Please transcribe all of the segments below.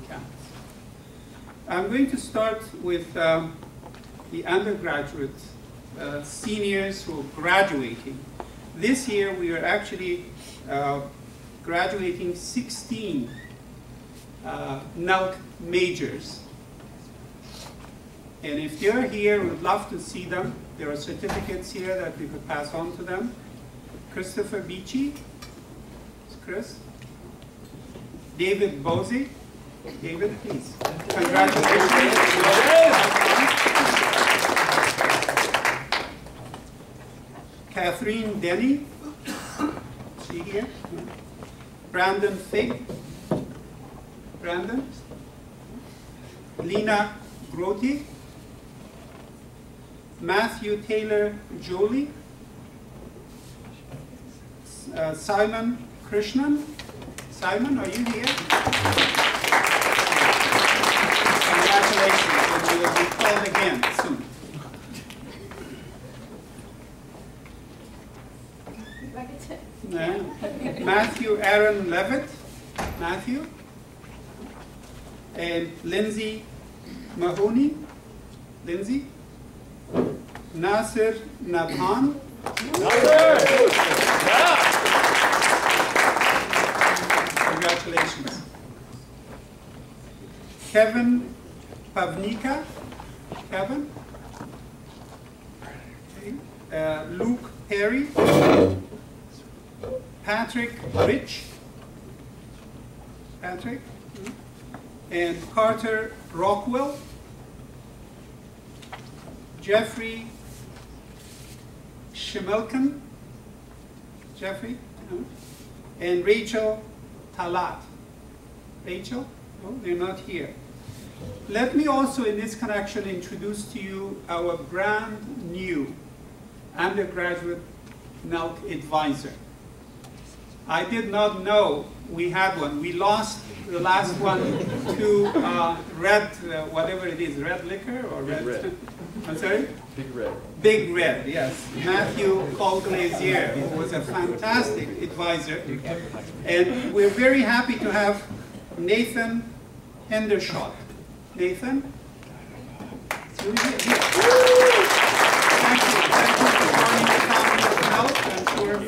campus. I'm going to start with the undergraduate seniors who are graduating. This year we are actually graduating 16 NELC majors. And if they're here, we'd love to see them. There are certificates here that we could pass on to them. Christopher Beachy, Chris. David Bosey. David, please. Congratulations. Catherine Denny. She here. Brandon Fig. Brandon. Lena Grote. Matthew Taylor Jolie. Simon Krishnan. Simon, are you here? Congratulations, and you will be called again soon. Matthew Aaron Levitt. Matthew. And Lindsay Mahoney. Lindsay. Nasir Nabhan. Congratulations. Kevin Pavnika. Kevin. Okay. Luke Perry. Patrick Rich. Patrick. And Carter Rockwell. Jeffrey Shimelkin. Jeffrey. And Rachel Talat. Rachel? Oh, they're not here. Let me also, in this connection, introduce to you our brand new undergraduate NELC advisor. I did not know we had one. We lost the last one to red, whatever it is, red liquor or red? Red. I'm sorry? Big Red. Big Red, yes. Matthew Colglazier, who was a fantastic advisor. And we're very happy to have Nathan Hendershot. Nathan? Thank you for joining the family of NELC. I'm sure.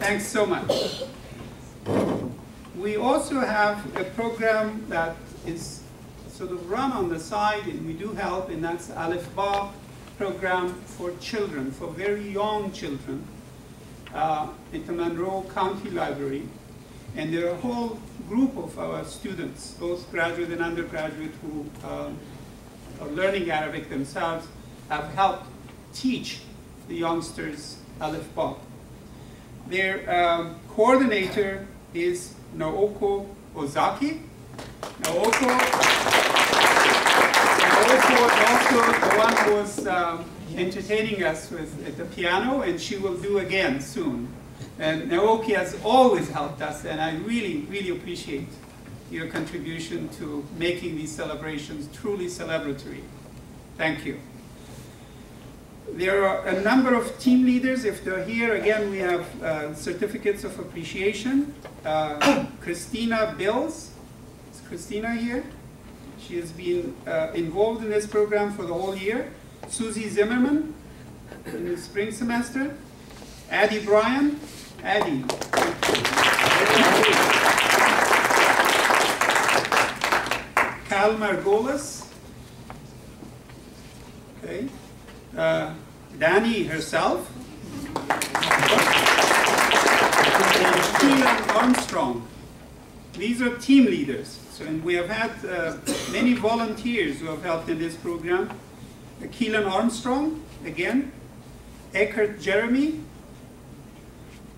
Thanks so much. We also have a program that is sort of run on the side, and we do help, and that's Alif Ba program for children, for very young children, at the Monroe County Library. And there are a whole group of our students, both graduate and undergraduate, who are learning Arabic themselves, have helped teach the youngsters Alif Ba. Their coordinator is Naoko Ozaki. Naoko is also the one who was entertaining us at the piano, and she will do again soon. And Naoki has always helped us, and I really, really appreciate your contribution to making these celebrations truly celebratory. Thank you. There are a number of team leaders. If they're here, again, we have certificates of appreciation. Christina Bills. Is Christina here? She has been involved in this program for the whole year. Susie Zimmerman in the spring semester. Addie Bryan. Addie. Cal Margolis. Okay. Danny herself. And Keelan Armstrong. These are team leaders. So, and we have had many volunteers who have helped in this program. Keelan Armstrong, again. Eckert Jeremy.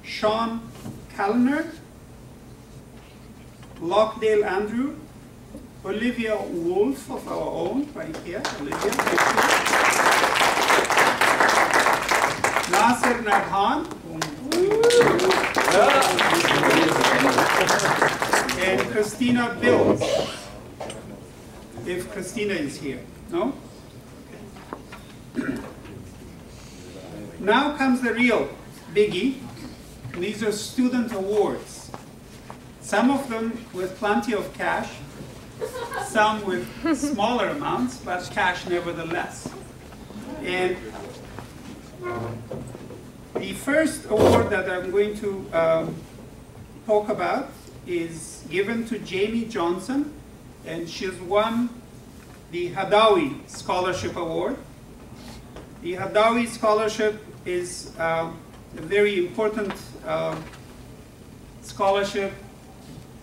Sean Callner. Lockdale Andrew. Olivia Wolf of our own, right here. Olivia, thank you. Nasir Nabhan. And Christina Bills. If Christina is here. No? Now comes the real biggie. And these are student awards. Some of them with plenty of cash, some with smaller amounts, but cash nevertheless. And the first award that I'm going to talk about is given to Jamie Johnson, and she's won the Hadawi Scholarship Award. The Hadawi Scholarship is a very important scholarship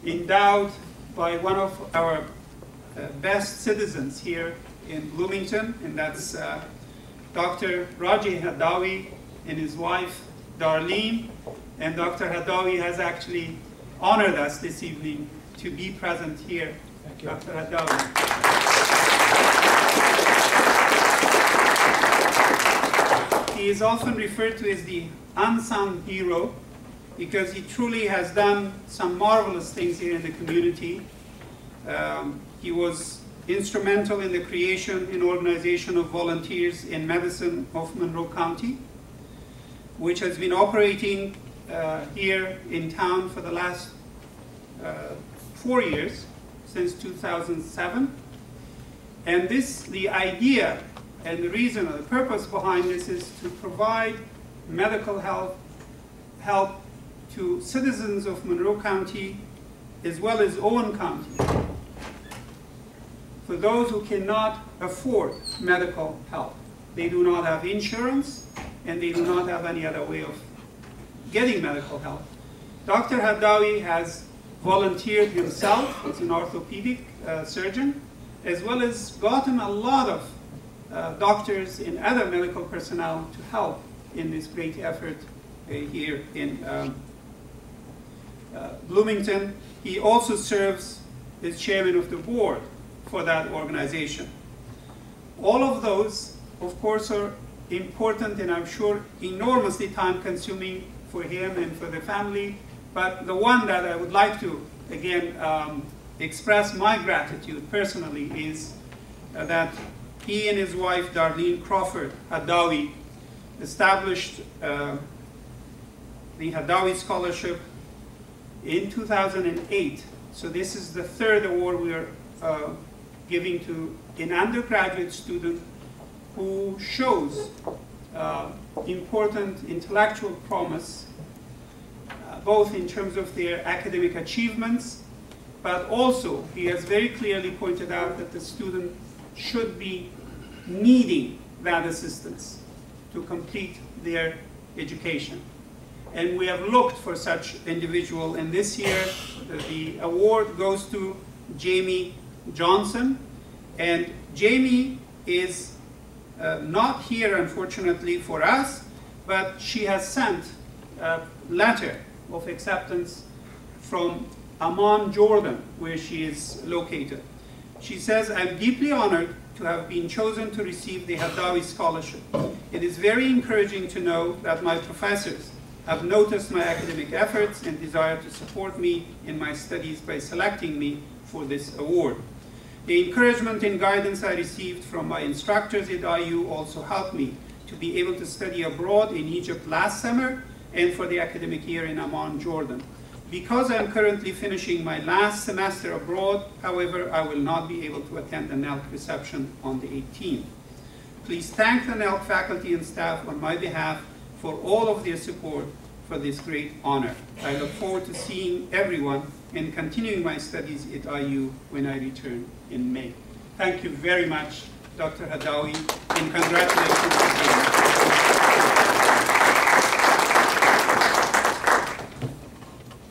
endowed by one of our best citizens here in Bloomington, and that's Dr. Raji Hadawi and his wife, Darlene. And Dr. Hadawi has actually honored us this evening to be present here. Thank you. Dr. Hadawi. He is often referred to as the unsung hero because he truly has done some marvelous things here in the community. He was instrumental in the creation and organization of Volunteers in Medicine of Monroe County, which has been operating here in town for the last 4 years, since 2007. And the idea and the reason or the purpose behind this is to provide medical help to citizens of Monroe County as well as Owen County, for those who cannot afford medical help. They do not have insurance and they do not have any other way of getting medical help. Dr. Hadawi has volunteered himself as an orthopedic surgeon, as well as gotten a lot of doctors and other medical personnel to help in this great effort here in Bloomington. He also serves as chairman of the board for that organization. All of those, of course, are important and I'm sure enormously time-consuming for him and for the family. But the one that I would like to, again, express my gratitude personally is that he and his wife, Darlene Crawford Hadawi, established the Hadawi Scholarship in 2008. So this is the third award we are giving to an undergraduate student who shows important intellectual promise, both in terms of their academic achievements, but also he has very clearly pointed out that the student should be needing that assistance to complete their education. And we have looked for such individual, and this year the award goes to Jamie Johnson. And Jamie is not here, unfortunately, for us, but she has sent a letter of acceptance from Amman, Jordan, where she is located. She says, "I'm deeply honored to have been chosen to receive the Hadawi Scholarship. It is very encouraging to know that my professors have noticed my academic efforts and desire to support me in my studies by selecting me for this award. The encouragement and guidance I received from my instructors at IU also helped me to be able to study abroad in Egypt last summer and for the academic year in Amman, Jordan. Because I'm currently finishing my last semester abroad, however, I will not be able to attend the NELC reception on the 18th. Please thank the NELC faculty and staff on my behalf for all of their support for this great honor. I look forward to seeing everyone and continuing my studies at IU when I return in May." Thank you very much, Dr. Hadawi, and congratulations again.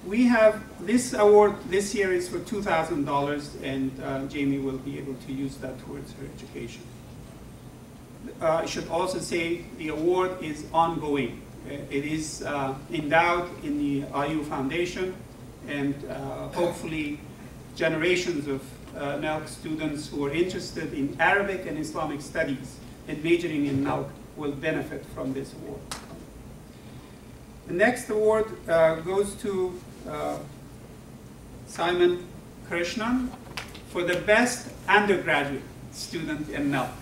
We have this award this year is for $2,000, and Jamie will be able to use that towards her education. I should also say the award is ongoing. It is endowed in the IU Foundation, and hopefully generations of NELC students who are interested in Arabic and Islamic studies and majoring in NELC will benefit from this award. The next award goes to Simon Krishnan for the best undergraduate student in NELC.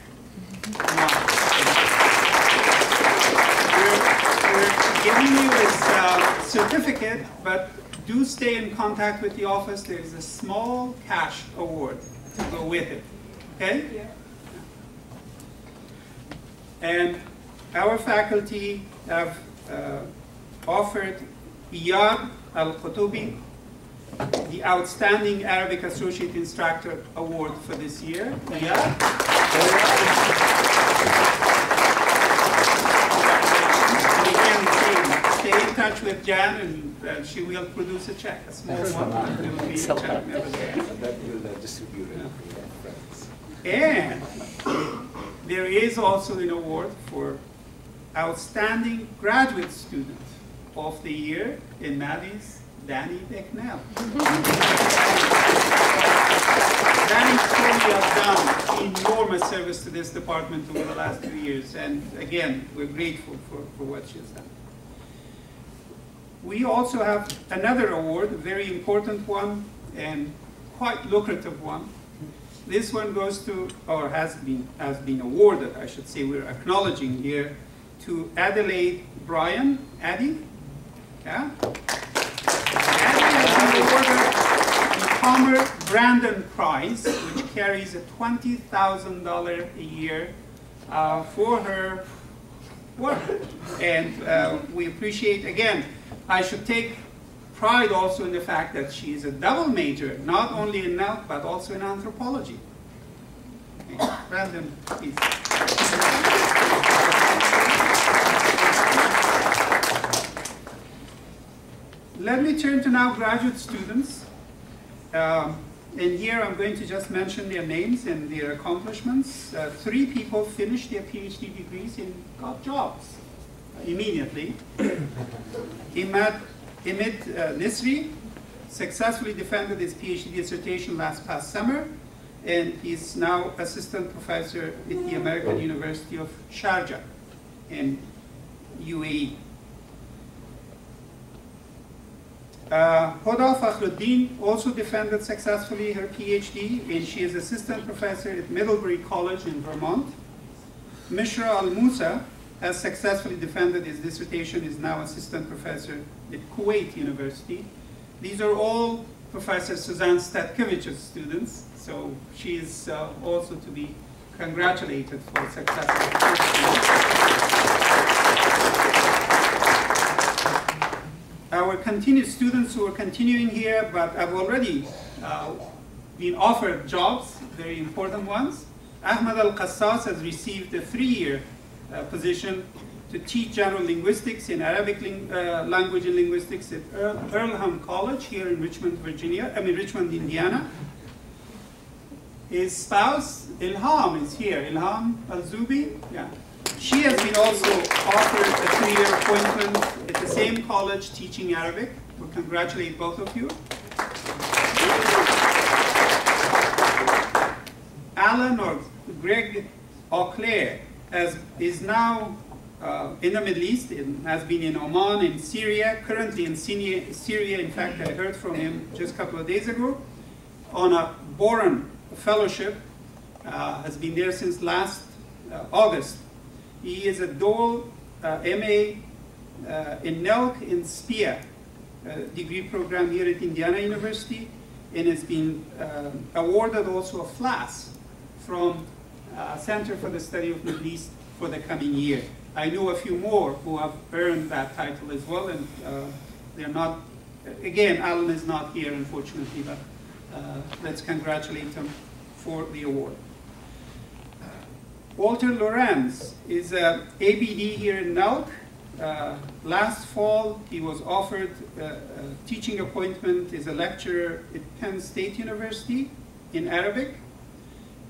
We're giving you this certificate, but do stay in contact with the office. There's a small cash award to go with it. Okay? Yeah. And our faculty have offered Iyad Al-Qutubi the Outstanding Arabic Associate Instructor Award for this year. Iyad. Stay in touch with Jan, and she will produce a check, a small one. There will be a check nevertheless. That will distribute it to your friends. And there is also an award for Outstanding Graduate Student of the Year in Maddie's Danny Becknell. Danny truly has done enormous service to this department over the last 2 years, and again, we're grateful for what she has done. We also have another award, a very important one and quite lucrative one. This one goes to, or has been awarded, I should say, we're acknowledging here, to Adelaide Bryan, Addie. Yeah? Addie has been awarded the Palmer Brandon Prize, which carries a $20,000 a year for her work. And we appreciate, again, I should take pride also in the fact that she is a double major, not only in NELC, but also in anthropology. Okay. Brandon, please. Let me turn to now graduate students. And here I'm going to just mention their names and their accomplishments. 3 people finished their PhD degrees and got jobs immediately. Imad Nisri successfully defended his PhD dissertation past summer, and he's now assistant professor at the American University of Sharjah in UAE. Hoda Fakhruddin also defended successfully her PhD, and she is assistant professor at Middlebury College in Vermont. Mishra Al-Musa has successfully defended his dissertation, is now assistant professor at Kuwait University. These are all Professor Suzanne Statkevich's students, so she is also to be congratulated for successful Our continued students who are continuing here, but have already been offered jobs, very important ones. Ahmed Al-Qassas has received a 3-year position to teach general linguistics in Arabic language and linguistics at Earlham College here in Richmond, Indiana. His spouse, Ilham, is here. Ilham Al-Zubi, yeah. She has been also offered a 3-year appointment at the same college teaching Arabic. We congratulate both of you. Alan or Greg Auclair is now in the Middle East, and has been in Oman, in Syria, currently in Syria. In fact, I heard from him just a couple of days ago, on a Boron fellowship, has been there since last August. He is a dual MA in NELC in SPIA degree program here at Indiana University, and has been awarded also a FLAS from Center for the Study of Middle East for the coming year. I know a few more who have earned that title as well, and they're not, again, Alan is not here unfortunately, but let's congratulate him for the award. Walter Lorenz is a ABD here in NELC. Last fall, he was offered a teaching appointment as a lecturer at Penn State University in Arabic,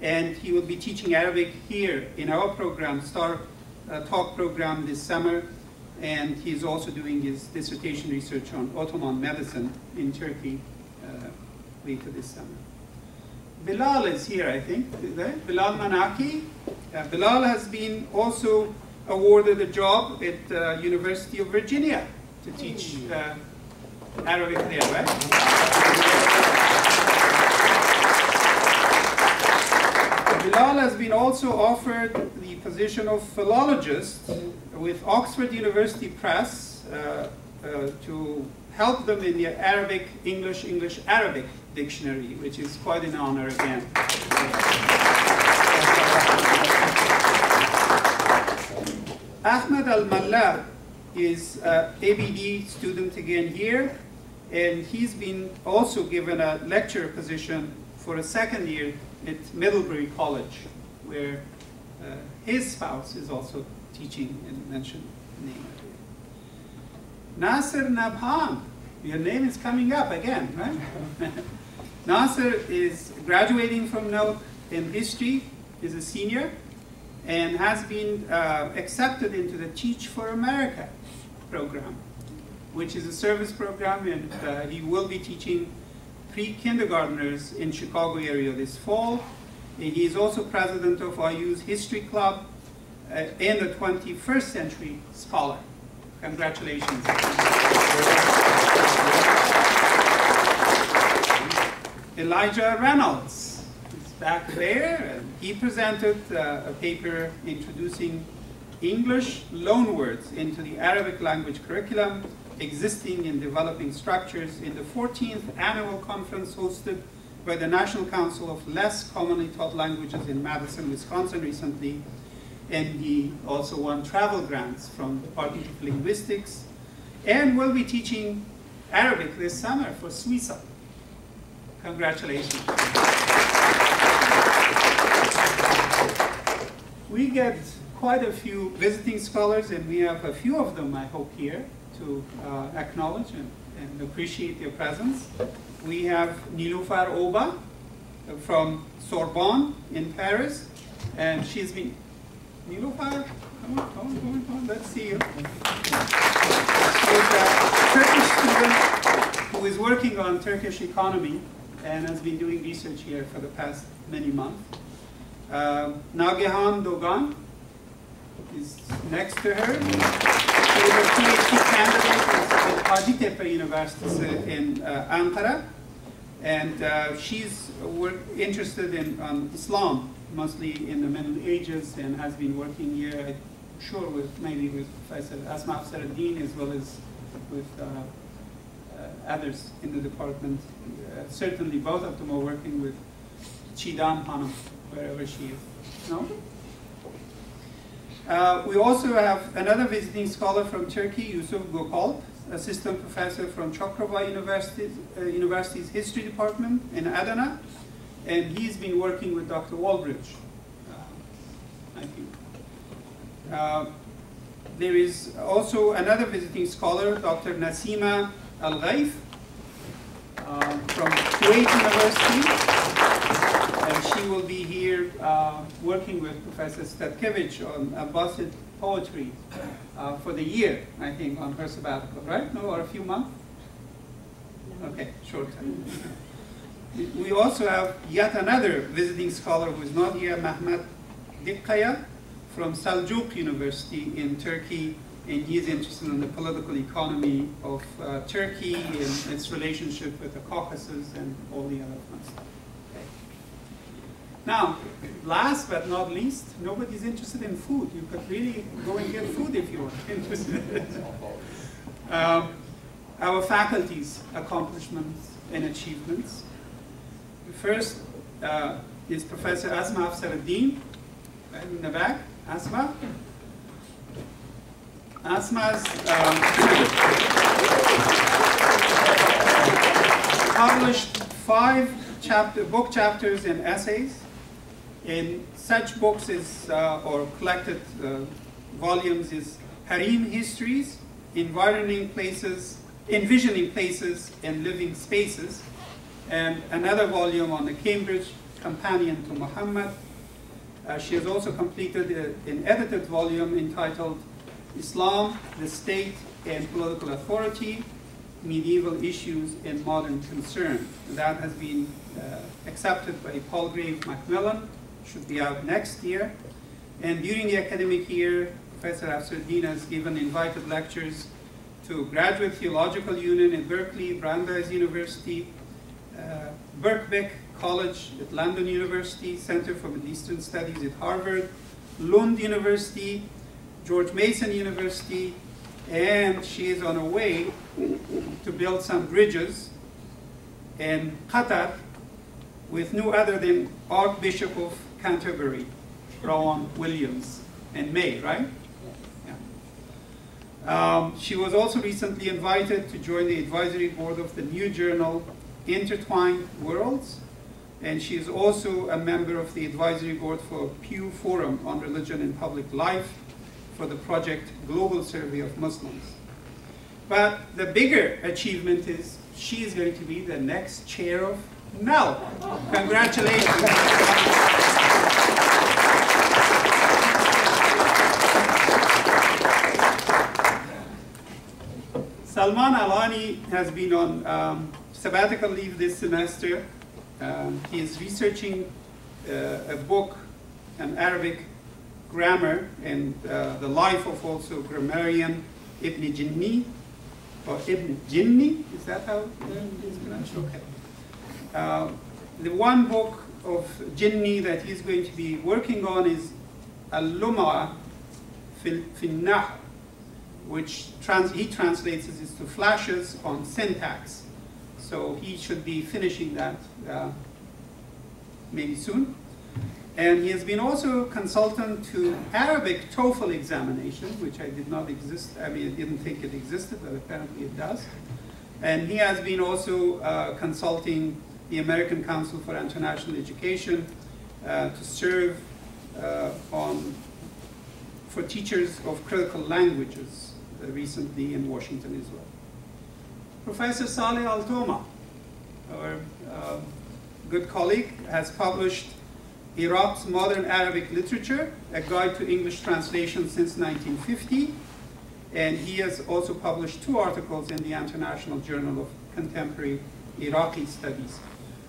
and he will be teaching Arabic here in our program, STAR Talk program this summer, and he's also doing his dissertation research on Ottoman medicine in Turkey later this summer. Bilal is here, I think. Bilal Manaki. Bilal has been also awarded a job at the University of Virginia to teach Arabic there, right? Bilal has been also offered the position of philologist with Oxford University Press to help them in the Arabic, English, Arabic dictionary, which is quite an honor again. Ahmed Al-Mallah is an ABD student again here, and he's been also given a lecturer position for a second year at Middlebury College, where his spouse is also teaching, and mentioned the name of it. Nasser Nabhan, your name is coming up again, right? Nasser is graduating from NELC in history, is a senior, and has been accepted into the Teach for America program, which is a service program, and he will be teaching pre-kindergartners in Chicago area this fall. He is also president of IU's History Club and a 21st Century Scholar. Congratulations. Elijah Reynolds is back there, and he presented a paper introducing English loanwords into the Arabic language curriculum, existing and developing structures, in the 14th annual conference hosted by the National Council of Less Commonly Taught Languages in Madison, Wisconsin recently. And he also won travel grants from the Department of Linguistics, and will be teaching Arabic this summer for Suiza. Congratulations. We get quite a few visiting scholars, and we have a few of them, I hope, here to acknowledge and appreciate their presence. We have Nilufar Oba from Sorbonne in Paris, and she's been, Nilufar, come on, let's see you. She's a Turkish student who is working on Turkish economy and has been doing research here for the past many months. Nagihan Dogan is next to her. She is a PhD candidate at Hacettepe University in Ankara, and she's interested in Islam, mostly in the Middle Ages, and has been working here, I'm sure, maybe with Professor Asma Afsar-Eddin, as well as with others in the department. Certainly both of them are working with Çiğdem Hanım, wherever she is. No? We also have another visiting scholar from Turkey, Yusuf Gokal, assistant professor from Çukurova University's History Department in Adana, and he's been working with Dr. Walbridge, I think. There is also another visiting scholar, Dr. Nasima Al-Ghaif, from Kuwait University, and she will be here working with Professor Statkevich on Abbasid poetry for the year, I think, on her sabbatical, right? No, or a few months? Okay, short time. We also have yet another visiting scholar who is not here, Mehmet Dikkaya, from Seljuk University in Turkey, and he is interested in the political economy of Turkey and its relationship with the Caucasus and all the other fun stuff. Okay. Now, last but not least, nobody's interested in food. You could really go and get food if you were interested. Our faculty's accomplishments and achievements. The first is Professor Asma Afsar-Eddin, right in the back. Asma? Asma's published 5 book chapters and essays. In such books is, or collected volumes, is Harem Histories, Envisioning Places and Living Spaces, and another volume on the Cambridge Companion to Muhammad. She has also completed an edited volume entitled Islam, the State and Political Authority, Medieval Issues and Modern Concern. That has been accepted by Palgrave Macmillan, should be out next year. And during the academic year, Professor Afsar-Eddin has given invited lectures to Graduate Theological Union at Berkeley, Brandeis University, Birkbeck College at London University, Center for Middle Eastern Studies at Harvard, Lund University, George Mason University, and she is on her way to build some bridges in Qatar with no other than Archbishop of Canterbury, Rowan Williams, in May, right? Yeah. She was also recently invited to join the advisory board of the new journal Intertwined Worlds, and she is also a member of the advisory board for Pew Forum on Religion in Public Life for the project Global Survey of Muslims. But the bigger achievement is she is going to be the next chair of NELC. Congratulations. Salman Alani has been on sabbatical leave this semester. He is researching a book, an Arabic grammar, and the life of also grammarian Ibn Jinni, or Ibn Jinni, is that how it is pronounced? Okay. The one book of Jinni that he's going to be working on is Al-Lum'a fil Nahr, which he translates it to flashes on syntax. So he should be finishing that maybe soon. And he has been also consultant to Arabic TOEFL examination, which I did not exist. I mean, I didn't think it existed, but apparently it does. And he has been also consulting the American Council for International Education to serve for teachers of critical languages recently in Washington as well. Professor Saleh Al-Toma, our good colleague, has published Iraq's Modern Arabic Literature, a guide to English translation since 1950, and he has also published 2 articles in the International Journal of Contemporary Iraqi Studies.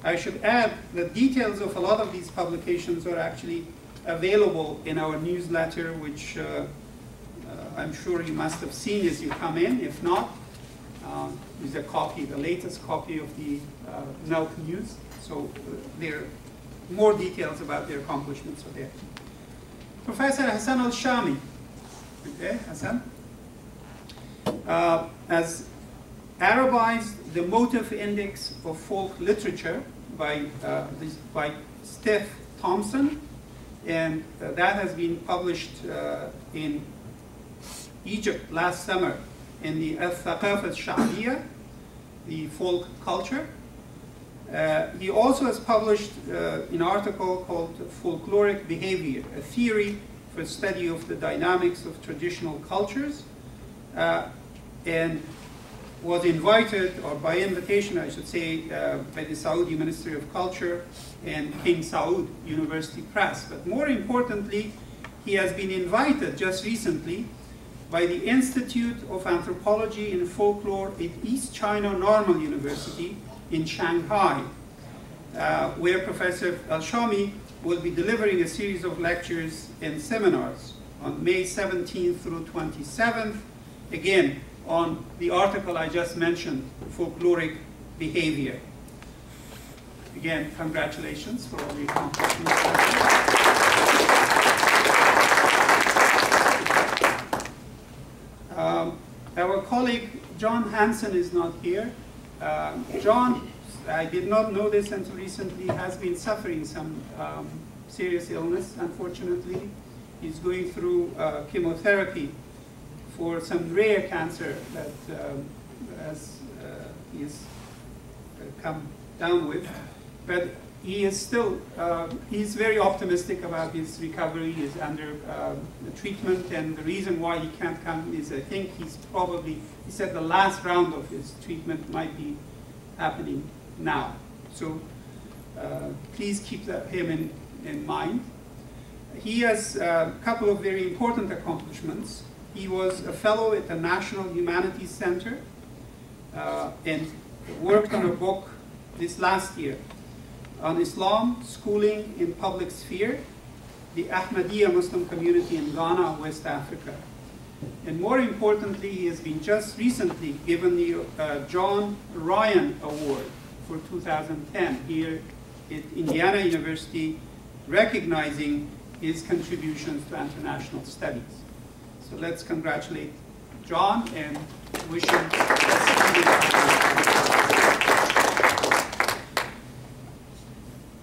I should add that details of a lot of these publications are actually available in our newsletter, which I'm sure you must have seen as you come in. If not, there's a copy, the latest copy of the NELC News. So there are more details about their accomplishments are there. Professor Hassan Al-Shami, okay, Hassan, has Arabized the Motive Index of Folk Literature by Steph Thompson, and that has been published in Egypt last summer in the Al-Thaqafa Al-Sha'biyya, the folk culture. He also has published an article called Folkloric Behavior, a theory for study of the dynamics of traditional cultures, and was invited, or by invitation I should say, by the Saudi Ministry of Culture and King Saud University Press. But more importantly, he has been invited just recently by the Institute of Anthropology and Folklore at East China Normal University in Shanghai, where Professor Al-Shami will be delivering a series of lectures and seminars on May 17th through 27th, again, on the article I just mentioned, Folkloric Behavior. Again, congratulations for all the accomplishments. Our colleague John Hansen is not here. John, I did not know this until recently, has been suffering some serious illness, unfortunately. He's going through chemotherapy for some rare cancer that he's come down with. But he is still, he's very optimistic about his recovery. He's under treatment, and the reason why he can't come is I think he's probably, he said the last round of his treatment might be happening now. So please keep him in mind. He has a couple of very important accomplishments. He was a fellow at the National Humanities Center and worked on a book this last year on Islam, Schooling in Public Sphere, the Ahmadiyya Muslim community in Ghana, West Africa. And more importantly, he has been just recently given the John Ryan Award for 2010 here at Indiana University, recognizing his contributions to international studies. So let's congratulate John and wish him a speedy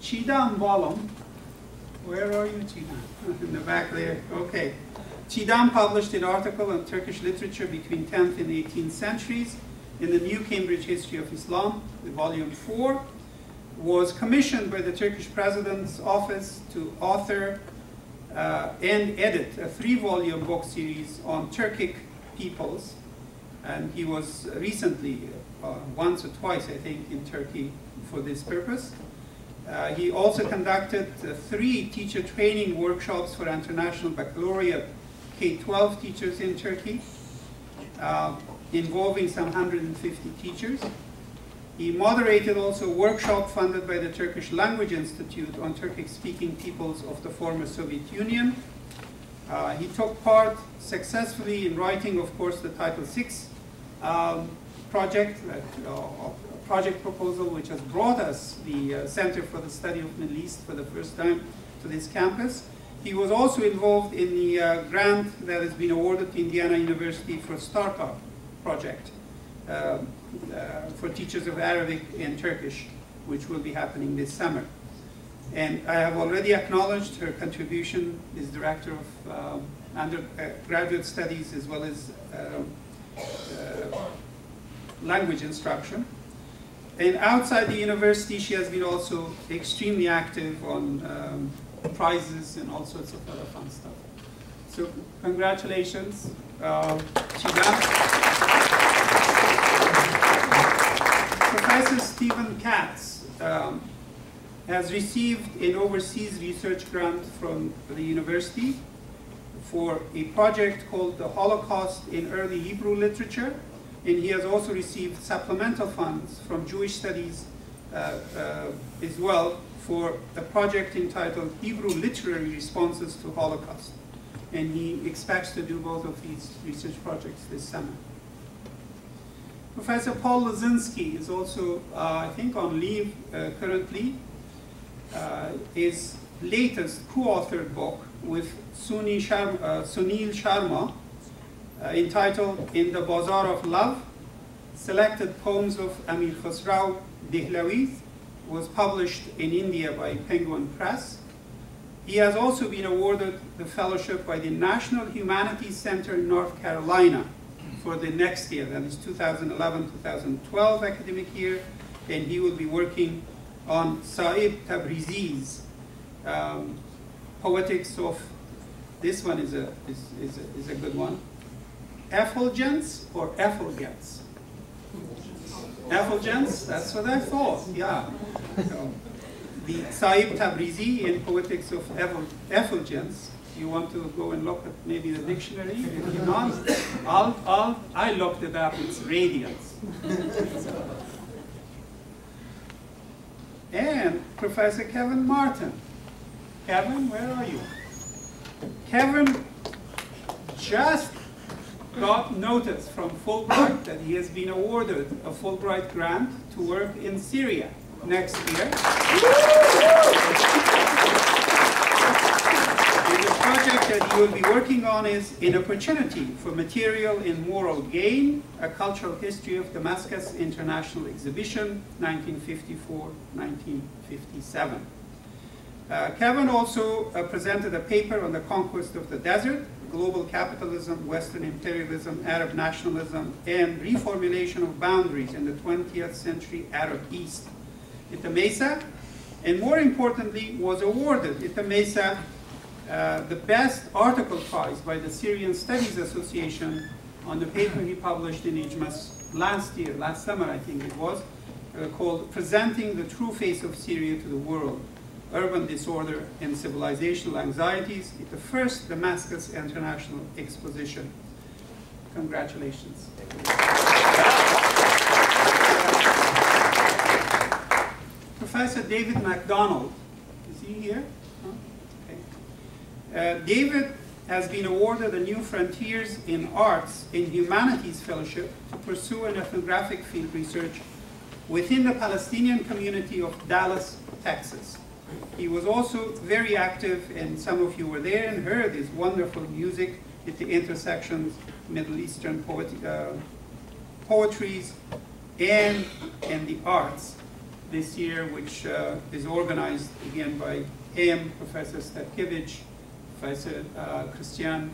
Çiğdem Balım. Where are you, Çiğdem? In the back there. Okay. Çiğdem published an article on Turkish literature between 10th and 18th centuries in the New Cambridge History of Islam, volume 4, was commissioned by the Turkish President's Office to author and edit a 3-volume book series on Turkic peoples. And he was recently, once or twice, I think, in Turkey for this purpose. He also conducted 3 teacher training workshops for international baccalaureate K-12 teachers in Turkey, involving some 150 teachers. He moderated also a workshop funded by the Turkish Language Institute on Turkic-speaking peoples of the former Soviet Union. He took part successfully in writing, of course, the Title VI project, project proposal, which has brought us the Center for the Study of Middle East for the first time to this campus. He was also involved in the grant that has been awarded to Indiana University for Startup project for teachers of Arabic and Turkish, which will be happening this summer. And I have already acknowledged her contribution as Director of Undergraduate Studies as well as language instruction. And outside the university, she has been also extremely active on prizes and all sorts of other fun stuff. So congratulations, Çiğdem. Professor Stephen Katz has received an overseas research grant from the university for a project called the Holocaust in Early Hebrew Literature, and he has also received supplemental funds from Jewish Studies as well for a project entitled Hebrew Literary Responses to Holocaust. And he expects to do both of these research projects this summer. Professor Paul Lazinski is also, I think, on leave currently. His latest co-authored book with Sunil Sharma, entitled In the Bazaar of Love, Selected Poems of Amir Khosrau Dehlavi, was published in India by Penguin Press. He has also been awarded the fellowship by the National Humanities Center in North Carolina for the next year, that is 2011-2012 academic year, and he will be working on Saib Tabrizi's poetics of, this one is a good one, effulgence or effulgence? Effulgence, that's what I thought, yeah. So, the Saib Tabrizi in Poetics of Effulgence. You want to go and look at maybe the dictionary? If you not, I looked it up, it's radiance. And Professor Kevin Martin. Kevin, where are you? Kevin just got notice from Fulbright that he has been awarded a Fulbright grant to work in Syria next year. And the project that he will be working on is An Opportunity for Material and Moral Gain, A Cultural History of Damascus International Exhibition, 1954-1957. Kevin also presented a paper on the conquest of the desert, global capitalism, Western imperialism, Arab nationalism, and reformulation of boundaries in the 20th century Arab East at the Mesa, and more importantly, was awarded at the Mesa the best article prize by the Syrian Studies Association on the paper he published in IJMAS last summer I think it was, called Presenting the True Face of Syria to the World, Urban Disorder and Civilizational Anxieties at the first Damascus International Exposition. Congratulations. Professor David MacDonald, is he here? Huh? Okay. David has been awarded a New Frontiers in Arts and Humanities Fellowship to pursue an ethnographic field research within the Palestinian community of Dallas, Texas. He was also very active, and some of you were there and heard his wonderful music at the intersections Middle Eastern poetries and the arts this year, which is organized again by him, Professor Statkiewicz, Professor Christian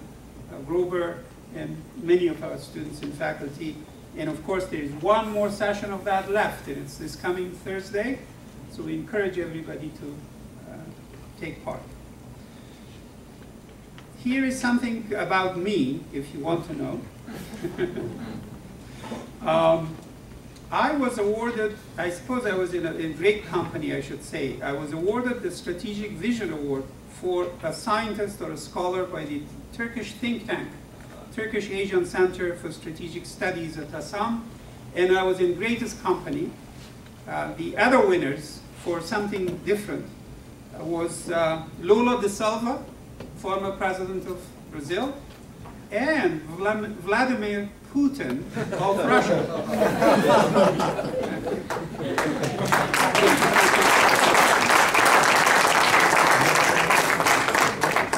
Gruber, and many of our students and faculty. And of course, there is one more session of that left, and it's this coming Thursday. So we encourage everybody to take part. Here is something about me, if you want to know. I was awarded, I suppose I was in a great company, I should say. I was awarded the Strategic Vision Award for a scientist or a scholar by the Turkish think tank, Turkish Asian Center for Strategic Studies at Assam, and I was in greatest company. The other winners for something different was Lula da Silva, former president of Brazil, and Vladimir Putin of Russia.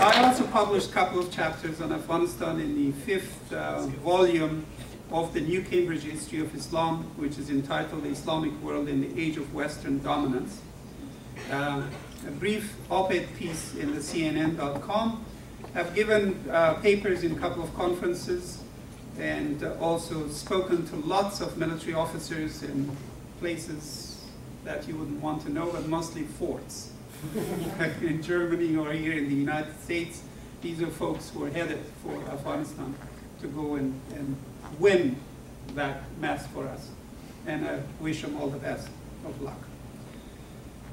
I also published a couple of chapters on Afghanistan in the 5th volume of the New Cambridge History of Islam, which is entitled The Islamic World in the Age of Western Dominance. A brief op-ed piece in the CNN.com. I've given papers in a couple of conferences and also spoken to lots of military officers in places that you wouldn't want to know, but mostly forts. In Germany or here in the United States, these are folks who are headed for Afghanistan to go and win that mess for us. And I wish them all the best of luck.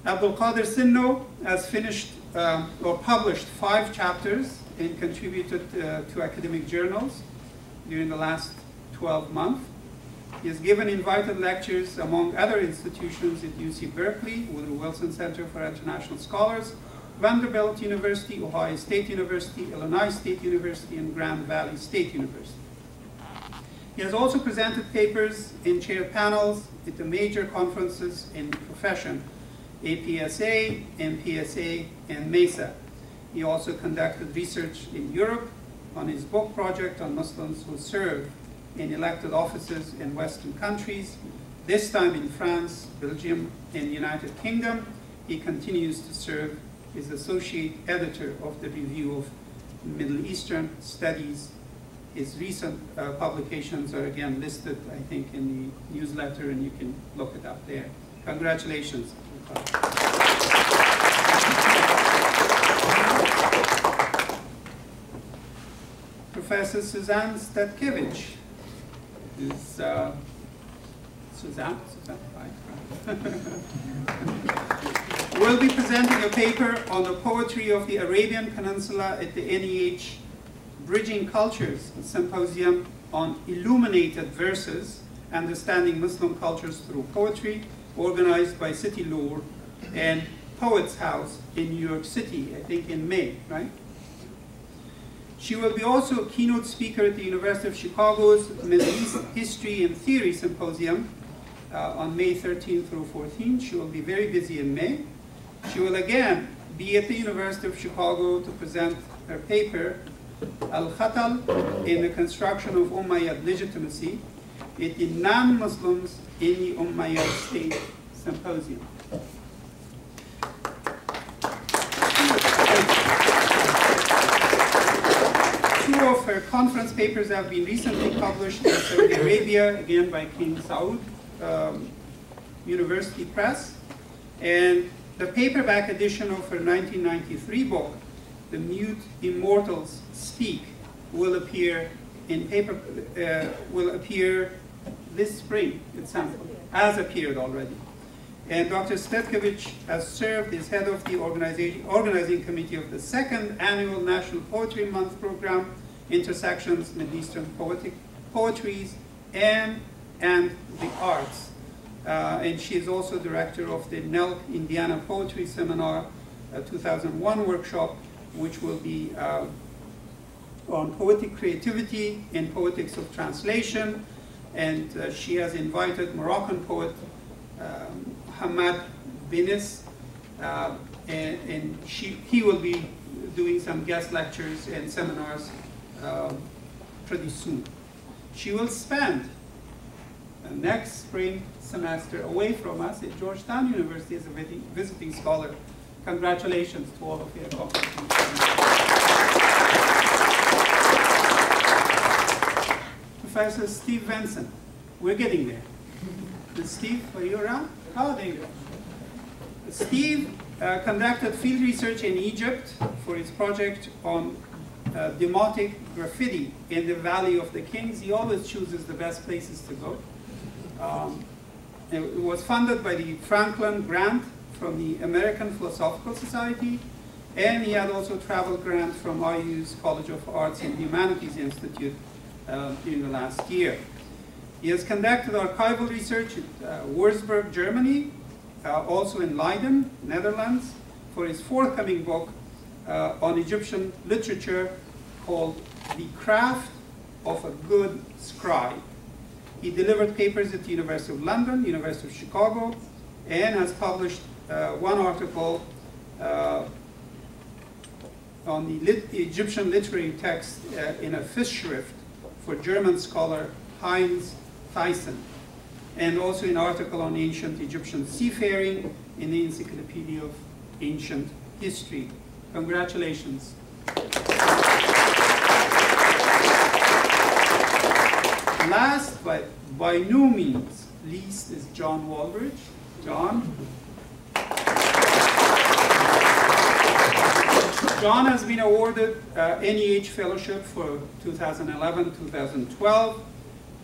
Abdul Qadir Sinno has finished or published 5 chapters and contributed to academic journals during the last 12 months. He has given invited lectures among other institutions at UC Berkeley, Woodrow Wilson Center for International Scholars, Vanderbilt University, Ohio State University, Illinois State University, and Grand Valley State University. He has also presented papers in chair panels at the major conferences in the profession, APSA, MPSA, and MESA. He also conducted research in Europe on his book project on Muslims who serve in elected offices in Western countries, this time in France, Belgium, and the United Kingdom. He continues to serve as associate editor of the Review of Middle Eastern Studies. His recent publications are again listed, I think, in the newsletter, and you can look it up there. Congratulations. Professor Suzanne Statkiewicz is Suzanne, right? Will be presenting a paper on the poetry of the Arabian Peninsula at the NEH Bridging Cultures Symposium on Illuminated Verses, Understanding Muslim Cultures Through Poetry, organized by City Lore and Poets House in New York City, I think in May, right? She will be also a keynote speaker at the University of Chicago's Middle East History and Theory Symposium on May 13th through 14th. She will be very busy in May. She will again be at the University of Chicago to present her paper, Al-Khatal in the Construction of Umayyad Legitimacy, at the Non-Muslims in the Umayyad State Symposium. Two of her conference papers have been recently published in Saudi Arabia, again by King Saud University Press. And the paperback edition of her 1993 book, The Mute Immortals Speak, will appear in this spring. It has appeared already. And Dr. Statkiewicz has served as head of the organizing committee of the 2nd Annual National Poetry Month program, Intersections, Middle Eastern Poetries, and the Arts. And she is also director of the NELC Indiana Poetry Seminar, a 2001 workshop, which will be on poetic creativity and poetics of translation. And she has invited Moroccan poet Hamad Binis, and he will be doing some guest lectures and seminars pretty soon. She will spend the next spring semester away from us at Georgetown University as a visiting scholar. Congratulations to all of your accomplishments. Professor Steve Benson, we're getting there. Steve, are you around? Oh, there you go. Steve conducted field research in Egypt for his project on demotic graffiti in the Valley of the Kings. He always chooses the best places to go. It was funded by the Franklin Grant from the American Philosophical Society, and he had also travel grant from IU's College of Arts and Humanities Institute during the last year. He has conducted archival research at Würzburg, Germany, also in Leiden, Netherlands, for his forthcoming book on Egyptian literature called The Craft of a Good Scribe. He delivered papers at the University of London, University of Chicago, and has published one article on the Egyptian literary text in a Fischschrift for German scholar Heinz Thyssen, and also an article on ancient Egyptian seafaring in the Encyclopedia of Ancient History. Congratulations. Last, but by no means least, is John Walbridge. John. John has been awarded NEH Fellowship for 2011-2012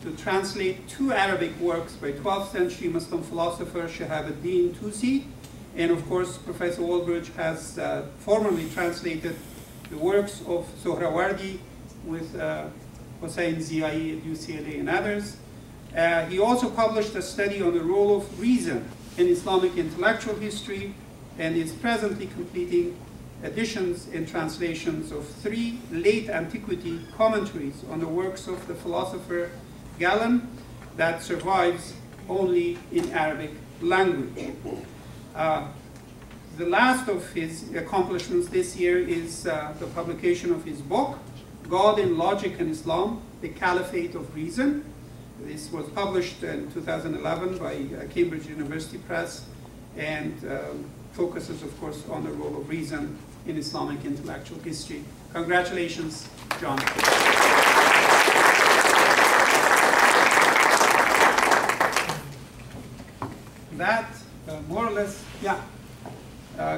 to translate 2 Arabic works by 12th century Muslim philosopher Shahabuddin Tusi. And of course, Professor Walbridge has formerly translated the works of Sohrawardi with Hossein Ziai at UCLA and others. He also published a study on the role of reason in Islamic intellectual history, and is presently completing editions and translations of 3 late antiquity commentaries on the works of the philosopher Galen that survives only in Arabic language. The last of his accomplishments this year is the publication of his book, God in Logic and Islam, The Caliphate of Reason. This was published in 2011 by Cambridge University Press, and focuses, of course, on the role of reason in Islamic intellectual history. Congratulations, John. That, more or less,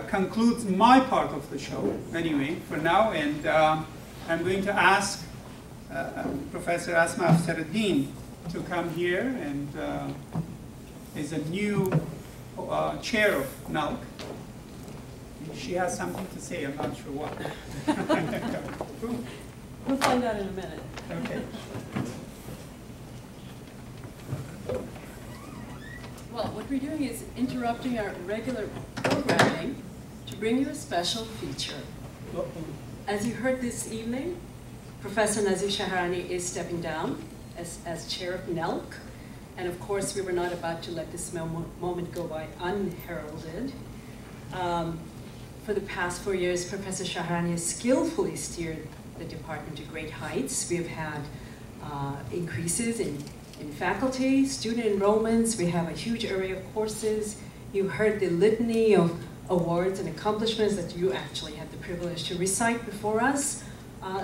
concludes my part of the show, anyway, for now, and I'm going to ask Professor Asma Afsaruddin to come here, and is a new chair of NELC. She has something to say, I'm not sure what. We'll find out in a minute. Okay. Well, what we're doing is interrupting our regular programming to bring you a special feature. As you heard this evening, Professor Nazir Shahrani is stepping down as chair of NELC. And of course, we were not about to let this moment go by unheralded. For the past 4 years, Professor Shahrani has skillfully steered the department to great heights. We've had increases in faculty, student enrollments. We have a huge array of courses. You heard the litany of awards and accomplishments that you actually had the privilege to recite before us.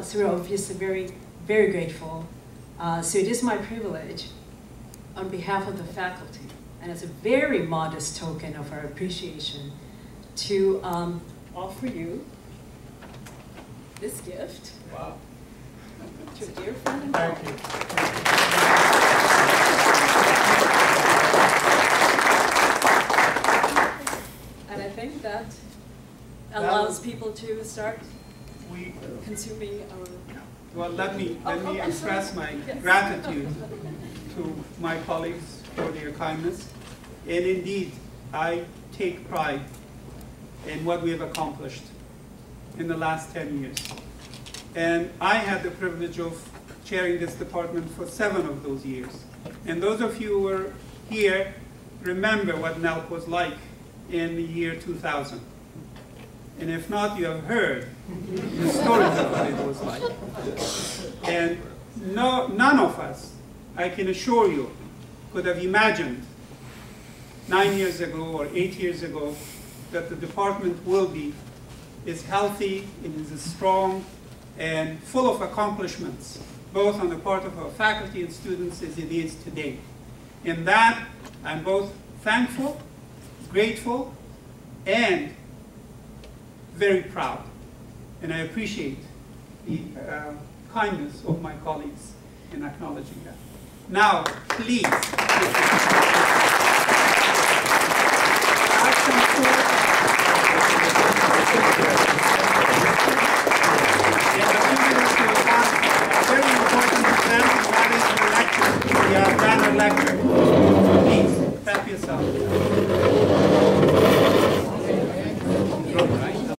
So we're obviously very, very grateful. So it is my privilege, on behalf of the faculty, and as a very modest token of our appreciation, to offer you this gift. Wow. To a dear friend and Thank colleague. you. And I think that allows people to start consuming our... Well, let me express my Yes. gratitude to my colleagues for their kindness. And indeed, I take pride in what we have accomplished in the last 10 years. And I had the privilege of chairing this department for 7 of those years. And those of you who were here remember what NELC was like in the year 2000. And if not, you have heard the stories of what it was like. And none of us I can assure you, could have imagined 9 years ago or 8 years ago that the department is healthy, it is strong, and full of accomplishments, both on the part of our faculty and students as it is today. In that, I'm both thankful, grateful, and very proud. And I appreciate the kindness of my colleagues in acknowledging that. Now, please.